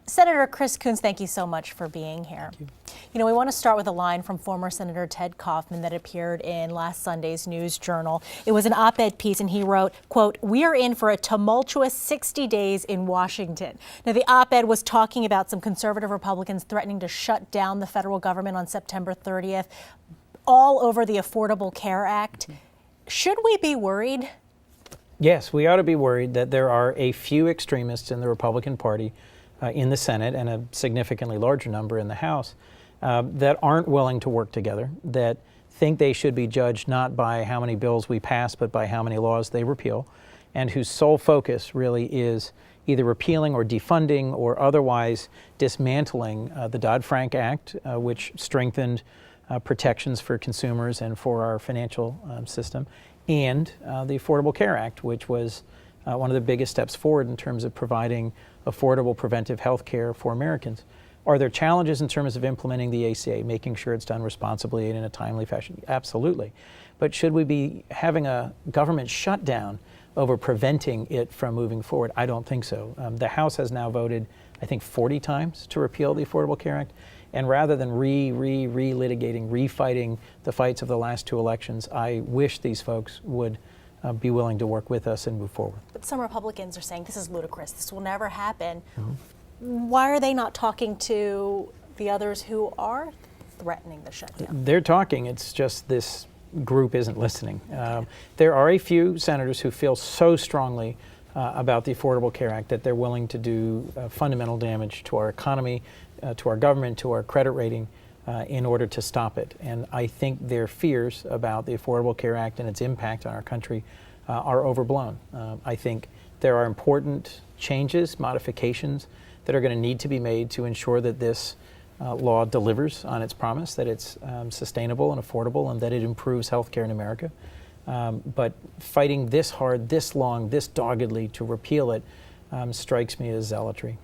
Senator Chris Coons, thank you so much for being here. Thank you. You know, we want to start with a line from former Senator Ted Kaufman that appeared in last Sunday's News Journal. It was an op-ed piece, and he wrote, quote, "We are in for a tumultuous 60 days in Washington." Now, the op-ed was talking about some conservative Republicans threatening to shut down the federal government on September 30th, all over the Affordable Care Act. Should we be worried? Yes, we ought to be worried that there are a few extremists in the Republican Party in the Senate and a significantly larger number in the House that aren't willing to work together, that think they should be judged not by how many bills we pass, but by how many laws they repeal, and whose sole focus really is either repealing or defunding or otherwise dismantling the Dodd-Frank Act, which strengthened protections for consumers and for our financial system, and the Affordable Care Act, which was one of the biggest steps forward in terms of providing affordable preventive health care for Americans. Are there challenges in terms of implementing the ACA, making sure it's done responsibly and in a timely fashion? Absolutely. But should we be having a government shutdown over preventing it from moving forward? I don't think so. The House has now voted, I think, 40 times to repeal the Affordable Care Act. And rather than relitigating, refighting the fights of the last two elections, I wish these folks would be willing to work with us and move forward. But some Republicans are saying this is ludicrous. This will never happen. Why are they not talking to the others who are threatening the shutdown? They're talking. It's just this group isn't listening. There are a few senators who feel so strongly about the Affordable Care Act that they're willing to do fundamental damage to our economy, to our government, to our credit rating, in order to stop it. And I think their fears about the Affordable Care Act and its impact on our country are overblown. I think there are important changes, modifications that are going to need to be made to ensure that this law delivers on its promise, that it's sustainable and affordable, and that it improves health care in America. But fighting this hard, this long, this doggedly to repeal it strikes me as zealotry.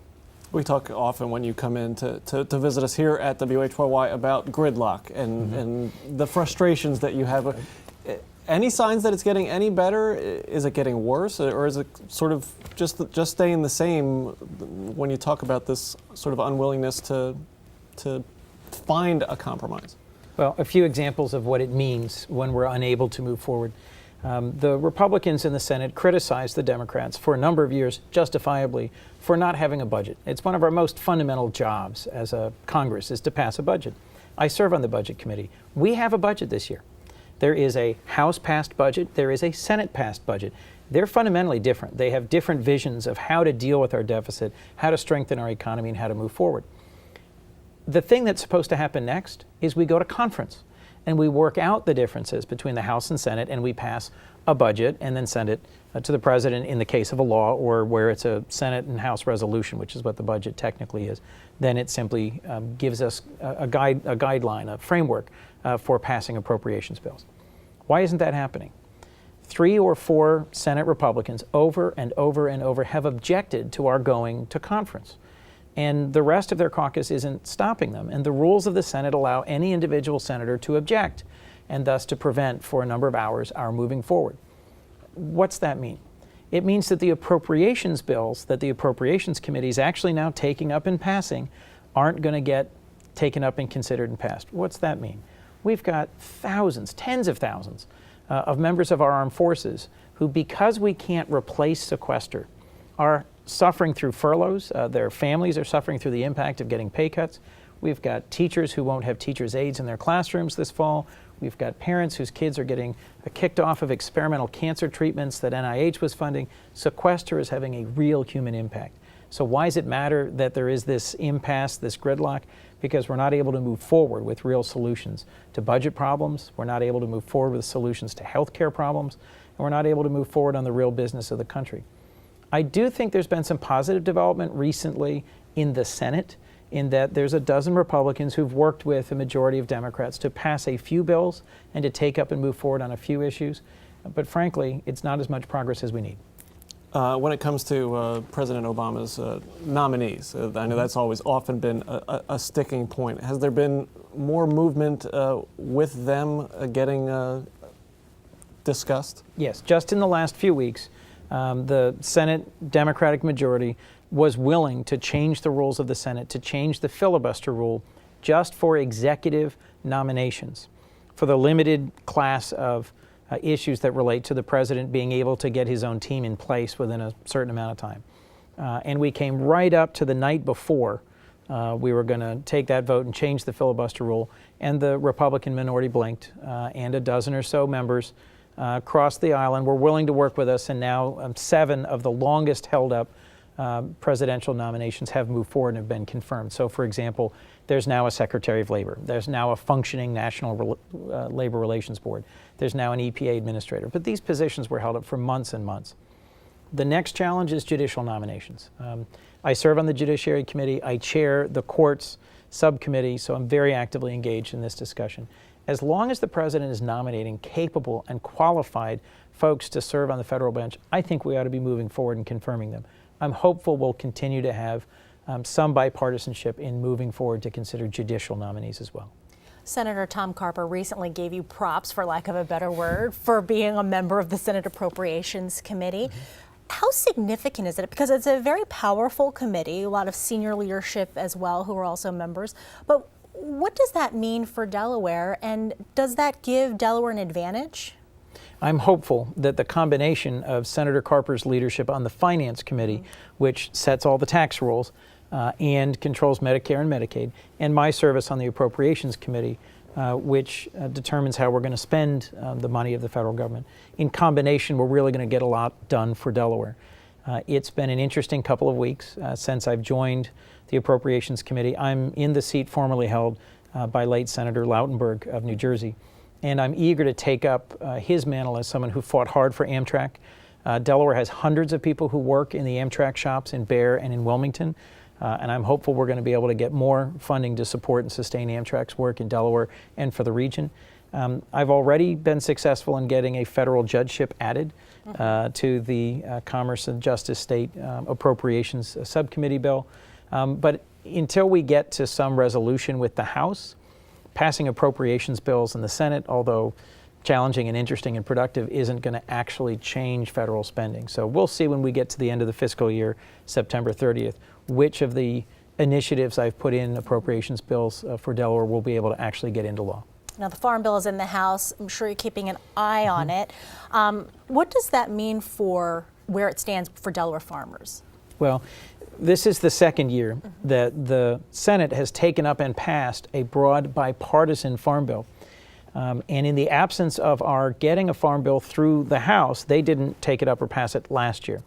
We talk often when you come in to visit us here at WHYY about gridlock and the frustrations that you have. Any signs that it's getting any better? Is it getting worse, or is it sort of just staying the same when you talk about this sort of unwillingness to find a compromise? Well, a few examples of what it means when we're unable to move forward. The Republicans in the Senate criticized the Democrats for a number of years, justifiably, for not having a budget. It's one of our most fundamental jobs as a Congress is to pass a budget. I serve on the Budget Committee. We have a budget this year. There is a House-passed budget. There is a Senate-passed budget. They're fundamentally different. They have different visions of how to deal with our deficit, how to strengthen our economy, and how to move forward. The thing that's supposed to happen next is we go to conference and we work out the differences between the House and Senate, and we pass a budget and then send it to the President in the case of a law, or where it's a Senate and House resolution, which is what the budget technically is. Then it simply gives us a guideline, a framework for passing appropriations bills. Why isn't that happening? 3 or 4 Senate Republicans over and over and over have objected to our going to conference. And the rest of their caucus isn't stopping them. And the rules of the Senate allow any individual senator to object, and thus to prevent, for a number of hours, our moving forward. What's that mean? It means that the appropriations bills that the Appropriations Committee is actually now taking up and passing aren't going to get taken up and considered and passed. What's that mean? We've got thousands, tens of thousands of members of our armed forces who, because we can't replace sequester, are suffering through furloughs. Their families are suffering through the impact of getting pay cuts. We've got teachers who won't have teachers' aides in their classrooms this fall. We've got parents whose kids are getting kicked off of experimental cancer treatments that NIH was funding. Sequester is having a real human impact. So why does it matter that there is this impasse, this gridlock? Because we're not able to move forward with real solutions to budget problems. We're not able to move forward with solutions to health care problems. And we're not able to move forward on the real business of the country. I do think there's been some positive development recently in the Senate, in that there's a dozen Republicans who've worked with a majority of Democrats to pass a few bills and to take up and move forward on a few issues. But frankly, it's not as much progress as we need. When it comes to President Obama's nominees, I know that's always often been a sticking point. Has there been more movement with them getting discussed? Yes, just in the last few weeks, the Senate Democratic majority was willing to change the rules of the Senate, to change the filibuster rule just for executive nominations, for the limited class of issues that relate to the president being able to get his own team in place within a certain amount of time. And we came right up to the night before we were going to take that vote and change the filibuster rule, and the Republican minority blinked, and a dozen or so members crossed the aisle and were willing to work with us, and now 7 of the longest held up presidential nominations have moved forward and have been confirmed. So, for example, there's now a Secretary of Labor. There's now a functioning National Labor Relations Board. There's now an EPA administrator. But these positions were held up for months and months. The next challenge is judicial nominations. I serve on the Judiciary Committee. I chair the courts subcommittee, so I'm very actively engaged in this discussion. As long as the president is nominating capable and qualified folks to serve on the federal bench, I think we ought to be moving forward and confirming them. I'm hopeful we'll continue to have some bipartisanship in moving forward to consider judicial nominees as well. Senator Tom Carper recently gave you props, for lack of a better word, for being a member of the Senate Appropriations Committee. How significant is it? Because it's a very powerful committee, a lot of senior leadership as well who are also members. But what does that mean for Delaware, and does that give Delaware an advantage? I'm hopeful that the combination of Senator Carper's leadership on the Finance Committee, which sets all the tax rules and controls Medicare and Medicaid, and my service on the Appropriations Committee, which determines how we're going to spend the money of the federal government. In combination, we're really going to get a lot done for Delaware. It's been an interesting couple of weeks since I've joined the Appropriations Committee. I'm in the seat formerly held by late Senator Lautenberg of New Jersey, and I'm eager to take up his mantle as someone who fought hard for Amtrak. Delaware has hundreds of people who work in the Amtrak shops in Bear and in Wilmington. And I'm hopeful we're going to be able to get more funding to support and sustain Amtrak's work in Delaware and for the region. I've already been successful in getting a federal judgeship added to the Commerce and Justice State Appropriations Subcommittee bill. But until we get to some resolution with the House, passing appropriations bills in the Senate, although challenging and interesting and productive, isn't going to actually change federal spending. So we'll see when we get to the end of the fiscal year, September 30th, which of the initiatives I've put in appropriations bills for Delaware will be able to actually get into law. Now, the Farm Bill is in the House. I'm sure you're keeping an eye on it. What does that mean for where it stands for Delaware farmers? Well, this is the second year that the Senate has taken up and passed a broad bipartisan Farm Bill. And in the absence of our getting a Farm Bill through the House, they didn't take it up or pass it last year.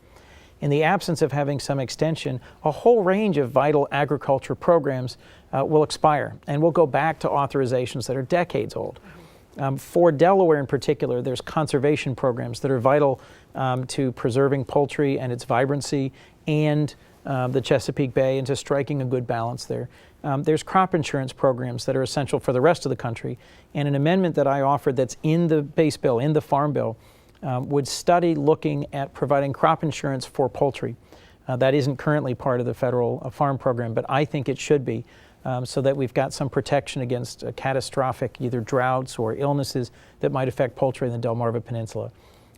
In the absence of having some extension, a whole range of vital agriculture programs will expire, and we'll go back to authorizations that are decades old. For Delaware in particular, there's conservation programs that are vital to preserving poultry and its vibrancy and the Chesapeake Bay, and to striking a good balance there. There's crop insurance programs that are essential for the rest of the country, and an amendment that I offered that's in the base bill, in the Farm Bill, would study looking at providing crop insurance for poultry. That isn't currently part of the federal farm program, but I think it should be, so that we've got some protection against catastrophic either droughts or illnesses that might affect poultry in the Delmarva Peninsula.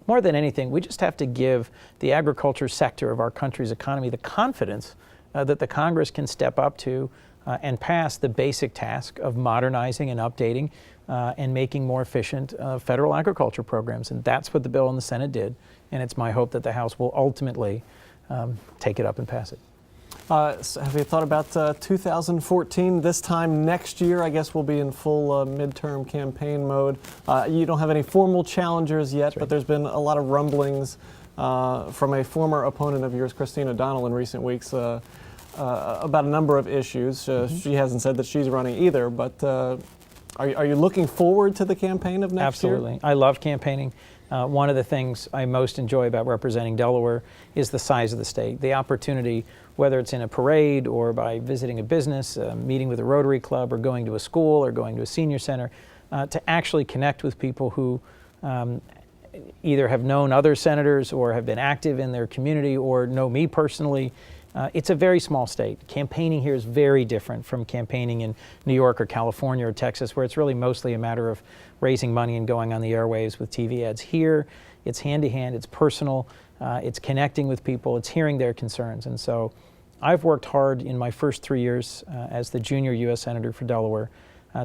More than anything, we just have to give the agriculture sector of our country's economy the confidence that the Congress can step up to and pass the basic task of modernizing and updating and making more efficient federal agriculture programs. And that's what the bill in the Senate did. And it's my hope that the House will ultimately take it up and pass it. So have you thought about 2014? This time next year, I guess we'll be in full midterm campaign mode. You don't have any formal challengers yet, but there's been a lot of rumblings from a former opponent of yours, Christine O'Donnell, in recent weeks about a number of issues. She hasn't said that she's running either, but are you looking forward to the campaign of next year? Absolutely. I love campaigning. One of the things I most enjoy about representing Delaware is the size of the state. The opportunity, whether it's in a parade or by visiting a business, meeting with a Rotary Club, or going to a school or going to a senior center, to actually connect with people who either have known other senators or have been active in their community or know me personally. It's a very small state. Campaigning here is very different from campaigning in New York or California or Texas, where it's really mostly a matter of raising money and going on the airwaves with TV ads. Here, it's hand-to-hand, it's personal, it's connecting with people, it's hearing their concerns. And so I've worked hard in my first 3 years as the junior U.S. Senator for Delaware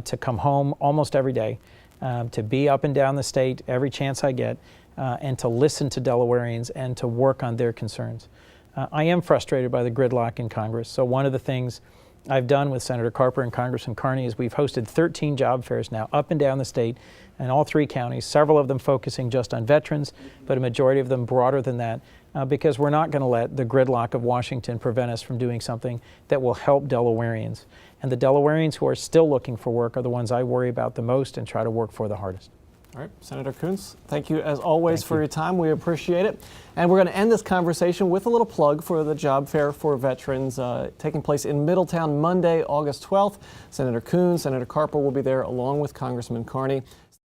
to come home almost every day, to be up and down the state every chance I get, and to listen to Delawareans and to work on their concerns. I am frustrated by the gridlock in Congress. So one of the things I've done with Senator Carper and Congressman Carney is we've hosted 13 job fairs now up and down the state in all 3 counties, several of them focusing just on veterans, but a majority of them broader than that, because we're not going to let the gridlock of Washington prevent us from doing something that will help Delawareans. And the Delawareans who are still looking for work are the ones I worry about the most and try to work for the hardest. All right, Senator Coons, thank you as always for your time. We appreciate it. And we're going to end this conversation with a little plug for the job fair for veterans taking place in Middletown Monday, August 12th. Senator Coons, Senator Carper will be there along with Congressman Carney.